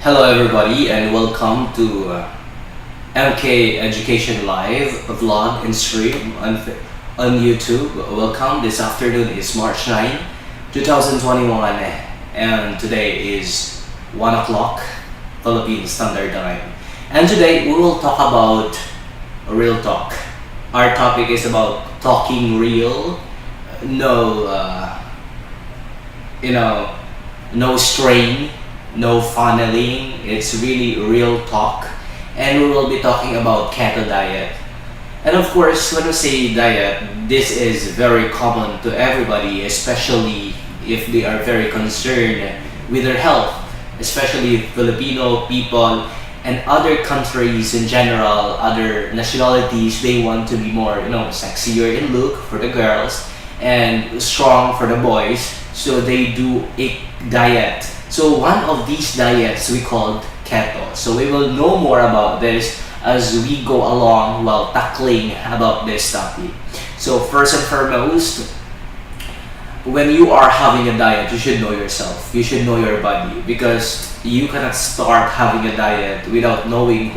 Hello, everybody, and welcome to MK Education Live vlog and stream on YouTube. Welcome. This afternoon is March 9, 2021, and today is 1 o'clock Philippine Standard Time. And today we will talk about real talk. Our topic is about talking real, no, no strain, no funneling. It's really real talk, and we will be talking about keto diet. And of course, when we say diet, this is very common to everybody, especially if they are very concerned with their health, especially Filipino people and other countries in general, other nationalities. They want to be more, sexier in look for the girls and strong for the boys. So they do a diet. So one of these diets we called keto. So we will know more about this as we go along while tackling about this topic. So first and foremost, when you are having a diet, you should know yourself. You should know your body, because you cannot start having a diet without knowing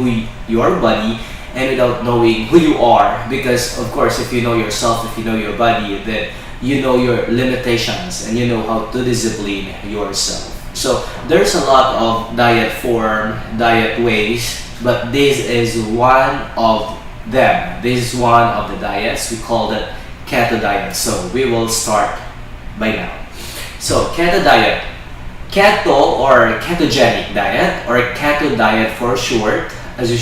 your body and without knowing who you are. Because of course, if you know yourself, if you know your body, then you know your limitations and you know how to discipline yourself. So there's a lot of diet form, diet ways, but this is one of them. This is one of the diets. We call it keto diet. So we will start by now. So keto diet. Keto or ketogenic diet, or keto diet for short, as you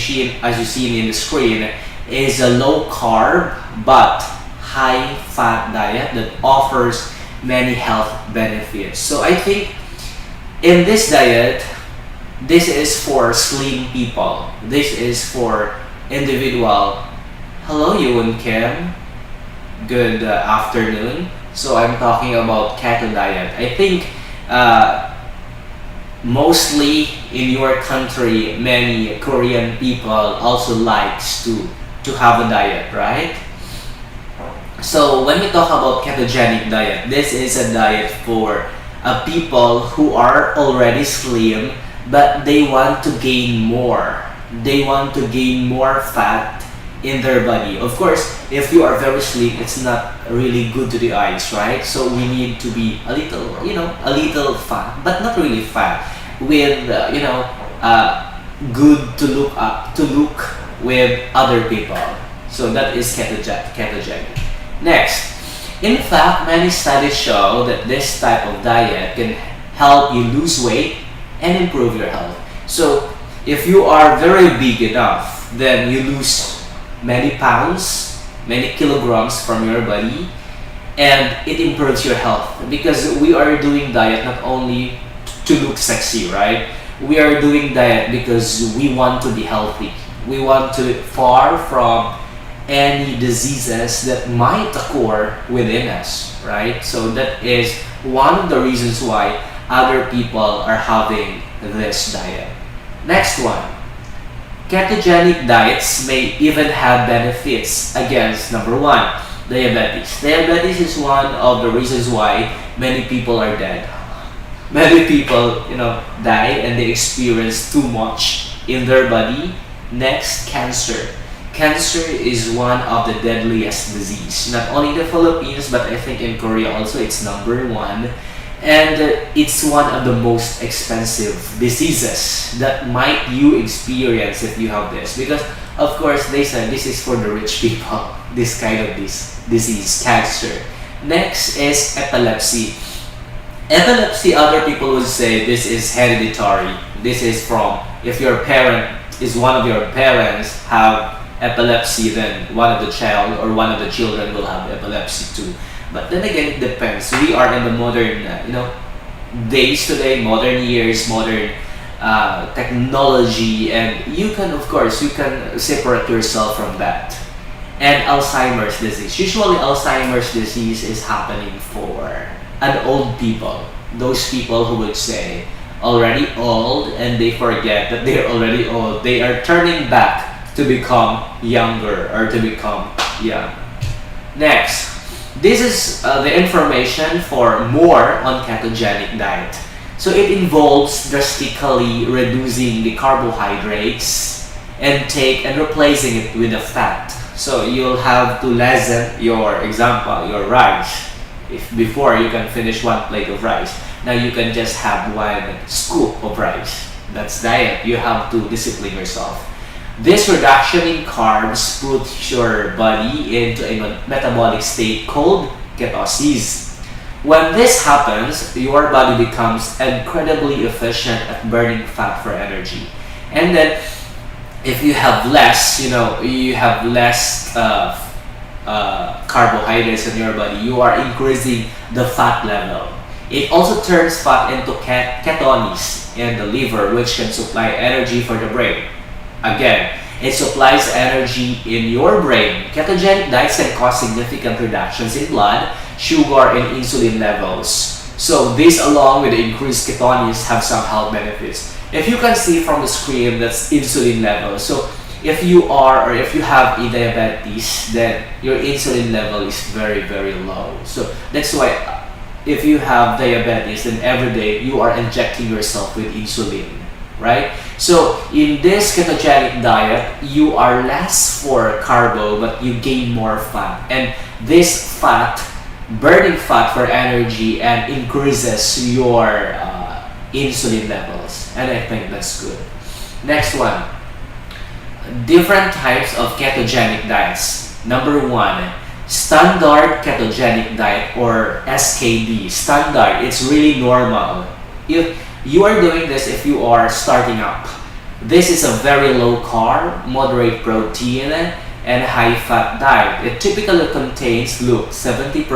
see in the screen, is a low carb but high fat diet that offers many health benefits. So I think in this diet, this is for slim people. This is for individual. Hello, Yun Kim. Good afternoon. So I'm talking about keto diet. I think mostly in your country, many Korean people also likes to have a diet, right? So when we talk about ketogenic diet, this is a diet for people who are already slim, but they want to gain more. They want to gain more fat in their body. Of course, if you are very slim, it's not really good to the eyes, right? So we need to be a little fat, but not really fat, with good to look with other people. So that is ketogenic. Next, in fact, many studies show that this type of diet can help you lose weight and improve your health. So if you are very big enough, then you lose many pounds, many kilograms from your body, and it improves your health, because we are doing diet not only to look sexy, right? We are doing diet because we want to be healthy. We want to far from any diseases that might occur within us, right? So that is one of the reasons why other people are having this diet. Next one. Ketogenic diets may even have benefits against, number one, diabetes. Diabetes is one of the reasons why many people are dead. Many people, die and they experience too much in their body. Next, cancer. Cancer is one of the deadliest disease, not only in the Philippines, but I think in Korea also it's number one. And it's one of the most expensive diseases that might you experience if you have this. Because of course they said this is for the rich people, this kind of disease, cancer. Next is epilepsy. Epilepsy, other people would say this is hereditary. This is from, if your parent is one of your parents have epilepsy, then one of the child or one of the children will have epilepsy too. But then again, it depends. We are in the modern, days today, modern years, modern technology, and you can separate yourself from that. And Alzheimer's disease. Usually, Alzheimer's disease is happening for an old people. Those people who would say already old and they forget that they're already old. They are turning back to become younger or to become young. Next, this is the information for more on ketogenic diet. So it involves drastically reducing the carbohydrates intake and replacing it with the fat. So you'll have to lessen your example, your rice. If before you can finish one plate of rice, now you can just have one scoop of rice. That's diet. You have to discipline yourself. This reduction in carbs puts your body into a metabolic state called ketosis. When this happens, your body becomes incredibly efficient at burning fat for energy. And then, if you have less, you have less carbohydrates in your body, you are increasing the fat level. It also turns fat into ketones in the liver, which can supply energy for the brain. Again, it supplies energy in your brain. Ketogenic diets can cause significant reductions in blood, sugar, and insulin levels. So this, along with the increased ketones, have some health benefits. If you can see from the screen, that's insulin level. So if you are or if you have a diabetes, then your insulin level is very, very low. So that's why if you have diabetes, then every day you are injecting yourself with insulin, right? So in this ketogenic diet, you are less for carbo, but you gain more fat. And this fat, burning fat for energy, and increases your insulin levels. And I think that's good. Next one, different types of ketogenic diets. Number one, standard ketogenic diet, or SKD. Standard, it's really normal. If you are doing this, if you are starting up, this is a very low carb, moderate protein, and high fat diet. It typically contains, look, 70%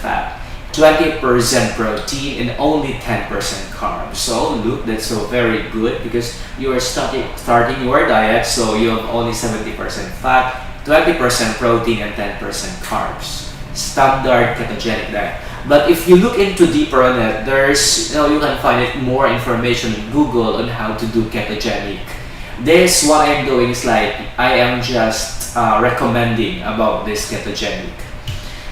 fat, 20% protein, and only 10% carbs. So look, that's so very good because you are starting your diet, so you have only 70% fat, 20% protein, and 10% carbs. Standard ketogenic diet. But if you look into deeper on it, there's, you can find it more information in Google on how to do ketogenic. This, what I'm doing is like, I am just recommending about this ketogenic.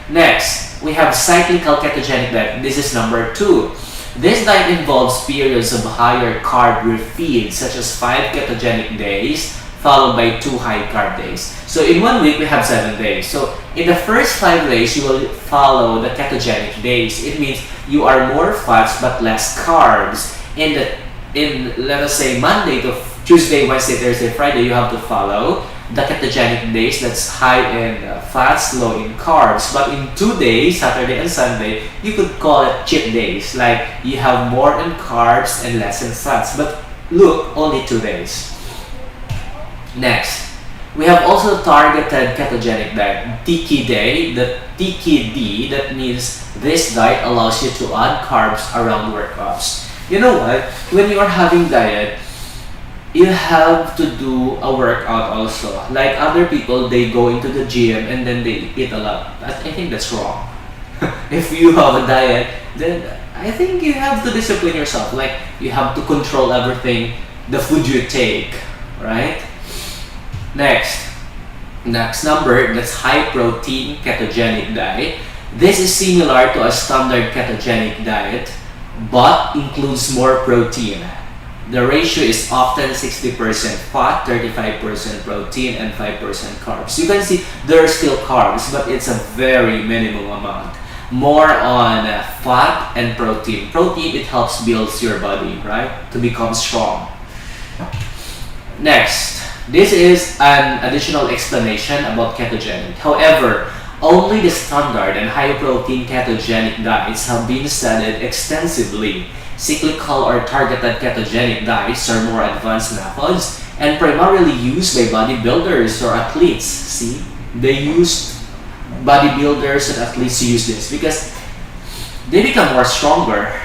Next, we have cyclical ketogenic diet. This is number 2. This diet involves periods of higher carb refeed, such as 5 ketogenic days, followed by 2 high carb days. So in 1 week, we have 7 days. So in the first 5 days, you will follow the ketogenic days. It means you are more fats but less carbs. In let us say Monday to Tuesday, Wednesday, Thursday, Friday, you have to follow the ketogenic days, that's high in fats, low in carbs. But in 2 days, Saturday and Sunday, you could call it cheat days. Like you have more in carbs and less in fats. But look, only 2 days. Next, we have also targeted ketogenic diet, TKD. The TKD, that means this diet allows you to add carbs around workouts. You know what? When you are having diet, you have to do a workout also. Like other people, they go into the gym and then they eat a lot. I think that's wrong. If you have a diet, then I think you have to discipline yourself. Like you have to control everything, the food you take, right? Next number, that's high protein ketogenic diet. This is similar to a standard ketogenic diet, but includes more protein. The ratio is often 60% fat, 35% protein, and 5% carbs. You can see there are still carbs, but it's a very minimum amount. More on fat and protein. Protein, it helps build your body, right? To become strong. Next, this is an additional explanation about ketogenic. However, only the standard and high protein ketogenic diets have been studied extensively. Cyclical or targeted ketogenic diets are more advanced methods and primarily used by bodybuilders or athletes. See, they use bodybuilders and athletes to use this because they become more stronger,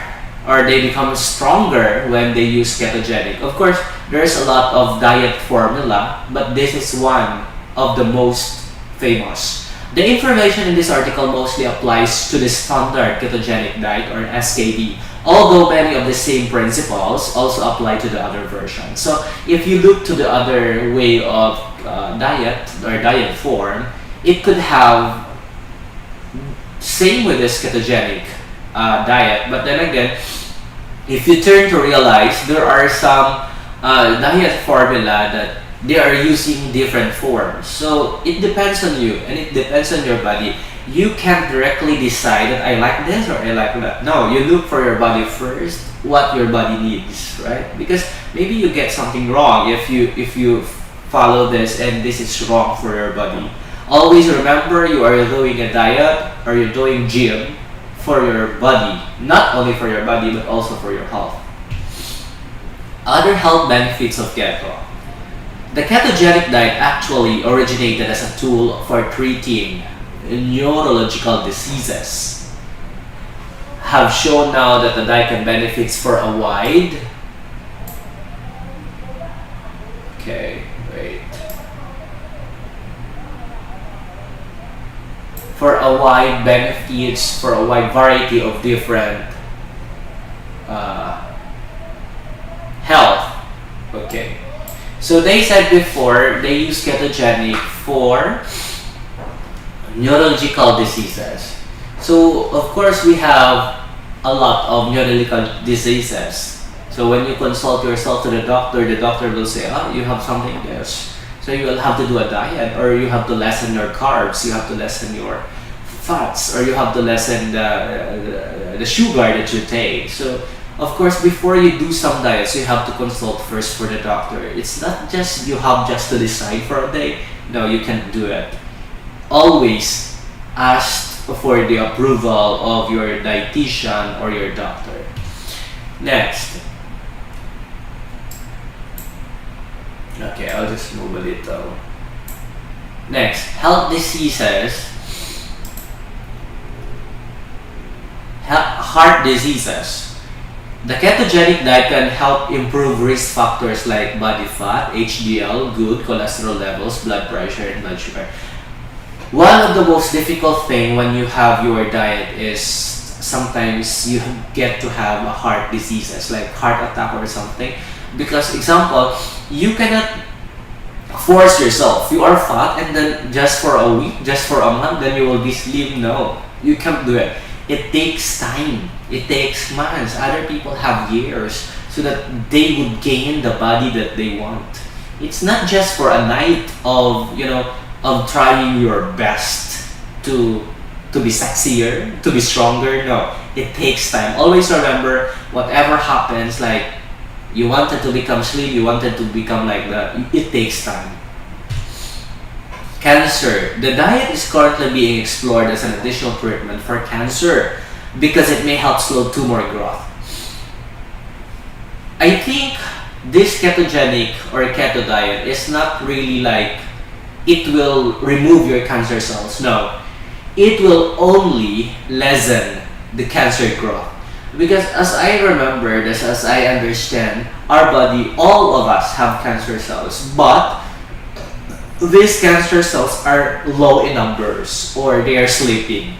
or they become stronger when they use ketogenic. Of course, there's a lot of diet formula, but this is one of the most famous. The information in this article mostly applies to the standard ketogenic diet, or SKD, although many of the same principles also apply to the other versions. So if you look to the other way of diet or diet form, it could have same with this ketogenic diet, but then again, if you turn to realize, there are some diet formula that they are using different forms. So it depends on you and it depends on your body. You can't directly decide that I like this or I like that. No, you look for your body first, what your body needs, right? Because maybe you get something wrong if you follow this and this is wrong for your body. Always remember, you are doing a diet or you're doing gym for your body, not only for your body but also for your health. Other health benefits of keto. The ketogenic diet actually originated as a tool for treating neurological diseases. Have shown now that the diet can benefits for a wide, okay, wait, for a wide benefits for a wide variety of different health. Okay, so they said before they use ketogenic for neurological diseases. So of course we have a lot of neurological diseases. So when you consult yourself to the doctor will say, oh, you have something this. So you will have to do a diet, or you have to lessen your carbs, you have to lessen your fats, or you have to lessen the sugar that you take. So of course, before you do some diets, you have to consult first for the doctor. It's not just you have just to decide for a day. No, you can't do it. Always ask for the approval of your dietitian or your doctor. Next. Okay, I'll just move a little. Next, health diseases. Heart diseases. The ketogenic diet can help improve risk factors like body fat, HDL, good cholesterol levels, blood pressure, and blood sugar. One of the most difficult thing when you have your diet is sometimes you get to have a heart diseases like heart attack or something. Because example, you cannot force yourself. You are fat and then just for a week, just for a month, then you will be slim. No, you can't do it. It takes time. It takes months. Other people have years so that they would gain the body that they want. It's not just for a night of, of trying your best to be sexier, to be stronger. No, it takes time. Always remember, whatever happens, like you wanted to become slim, you wanted to become like that, it takes time. Cancer. The diet is currently being explored as an additional treatment for cancer because it may help slow tumor growth. I think this ketogenic or keto diet is not really like it will remove your cancer cells. No, it will only lessen the cancer growth. Because as I remember this, as I understand, our body, all of us have cancer cells, but these cancer cells are low in numbers or they are sleeping.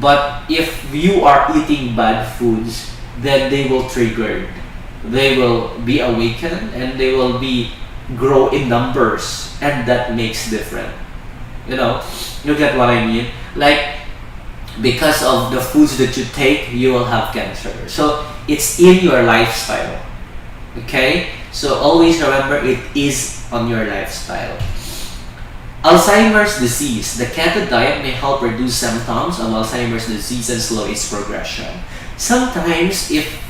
But if you are eating bad foods, then they will trigger. They will be awakened and they will be grow in numbers, and that makes different. You get what I mean? Like, because of the foods that you take, you will have cancer. So it's in your lifestyle. Okay? So always remember, it is on your lifestyle. Alzheimer's disease. The keto diet may help reduce symptoms of Alzheimer's disease and slow its progression. Sometimes if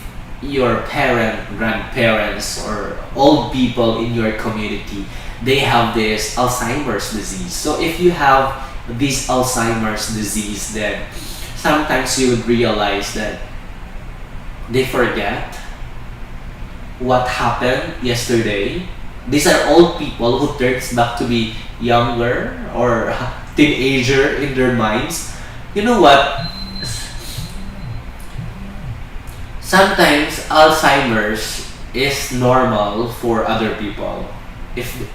your grandparents, or old people in your community, they have this Alzheimer's disease. So if you have this Alzheimer's disease, then sometimes you would realize that they forget what happened yesterday. These are old people who turns back to be younger or teenager in their minds. You know what? Sometimes Alzheimer's is normal for other people,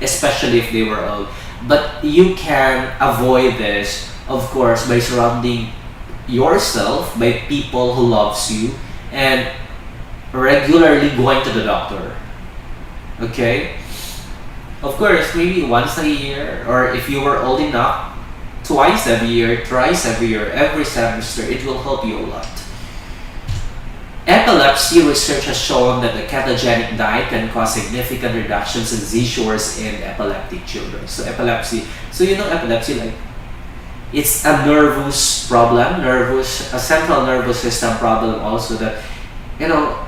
especially if they were old. But you can avoid this, of course, by surrounding yourself by people who loves you and regularly going to the doctor. Okay? Of course, maybe once a year, or if you were old enough, twice every year, thrice every year, every semester, it will help you a lot. Epilepsy research has shown that the ketogenic diet can cause significant reductions in seizures in epileptic children. So epilepsy, so you know epilepsy, like it's a nervous problem, a central nervous system problem also that, you know,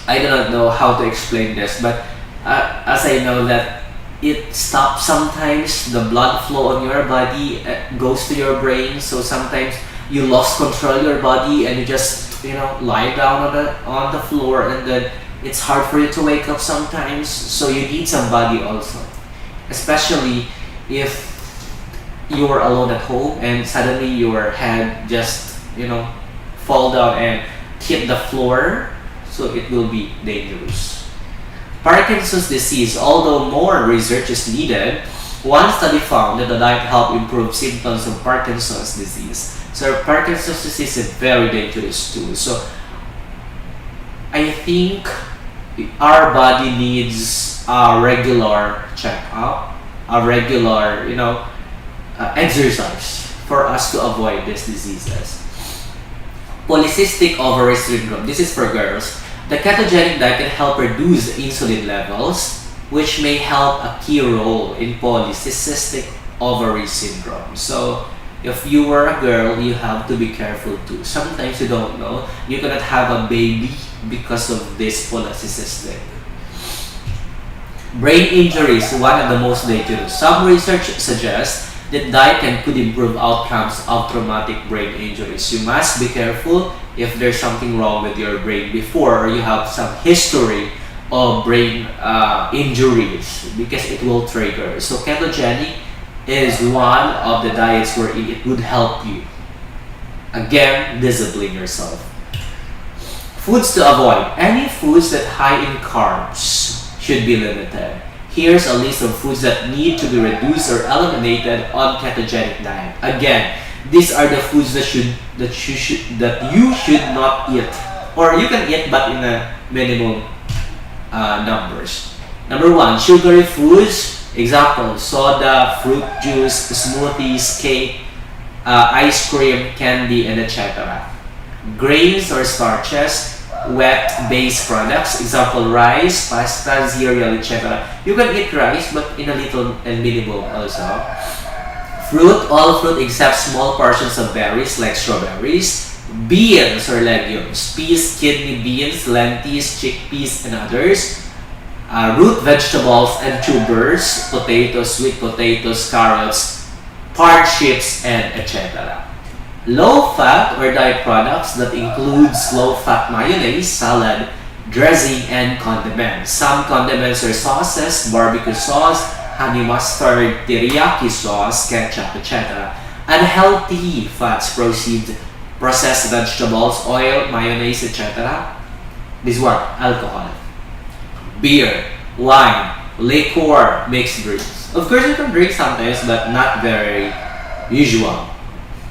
I do not know how to explain this, but as I know that it stops sometimes the blood flow on your body goes to your brain, so sometimes you lost control of your body and you just, you know, lie down on the floor, and then it's hard for you to wake up sometimes, so you need somebody also, especially if you are alone at home and suddenly your head just, you know, fall down and hit the floor, so it will be dangerous. Parkinson's disease, although more research is needed, one study found that the diet helped improve symptoms of Parkinson's disease. So Parkinson's disease is very dangerous too. So I think our body needs a regular checkup, a regular, you know, exercise for us to avoid these diseases. Polycystic ovary syndrome. This is for girls. The ketogenic diet can help reduce insulin levels, which may help a key role in polycystic ovary syndrome. So, if you were a girl, you have to be careful too. Sometimes you don't know. You cannot have a baby because of this polycystic. Brain injury is one of the most dangerous. Some research suggests that diet could improve outcomes of traumatic brain injuries. You must be careful if there's something wrong with your brain before, or you have some history of brain injuries, because it will trigger. So ketogenic is one of the diets where it would help you. Again, discipline yourself. Foods to avoid. Any foods that high in carbs should be limited. Here's a list of foods that need to be reduced or eliminated on ketogenic diet. Again, these are the foods that you should not eat, or you can eat but in a minimum numbers. Number one, sugary foods. Example: soda, fruit juice, smoothies, cake, ice cream, candy, and etc. Grains or starches, wet-based products. Example: rice, pasta, cereal, etc. You can eat rice, but in a little and minimal also. Fruit, all fruit except small portions of berries like strawberries. Beans or legumes, peas, kidney beans, lentils, chickpeas, and others. Root vegetables and tubers, potatoes, sweet potatoes, carrots, parsnips, and etc. Low-fat or diet products that includes low-fat mayonnaise, salad, dressing, and condiments. Some condiments are sauces, barbecue sauce, honey mustard, teriyaki sauce, ketchup, etc. Unhealthy fats proceed processed vegetables, oil, mayonnaise, etc. This one, alcohol, beer, wine, liquor, mixed drinks. Of course, you can drink sometimes, but not very usual.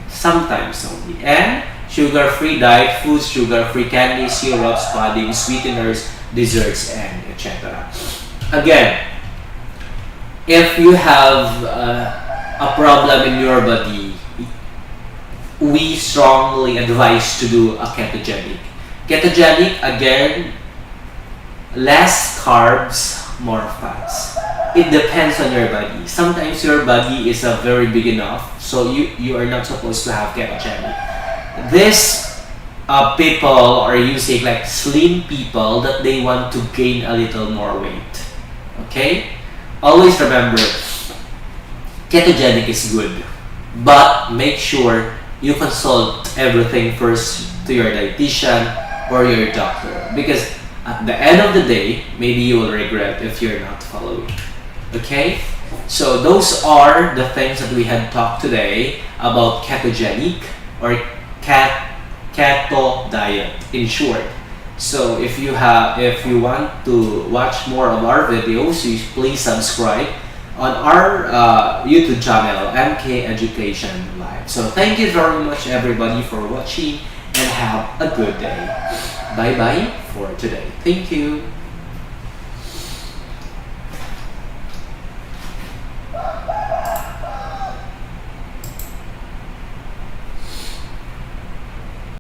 Sometimes only. And sugar-free diet foods, sugar-free candy, syrups, pudding, sweeteners, desserts, and etc. Again, if you have a problem in your body, we strongly advise to do a ketogenic. Ketogenic, again, less carbs, more fats. It depends on your body. Sometimes your body is very big enough, so you are not supposed to have ketogenic. This people are using like slim people that they want to gain a little more weight. Okay? Always remember, ketogenic is good, but make sure you consult everything first to your dietitian or your doctor, because at the end of the day, maybe you will regret if you're not following. Okay? So those are the things that we had talked today about ketogenic or keto diet in short. So if you want to watch more of our videos, you please subscribe on our YouTube channel, MK Education Live. So thank you very much everybody for watching, and have a good day. Bye bye for today. Thank you.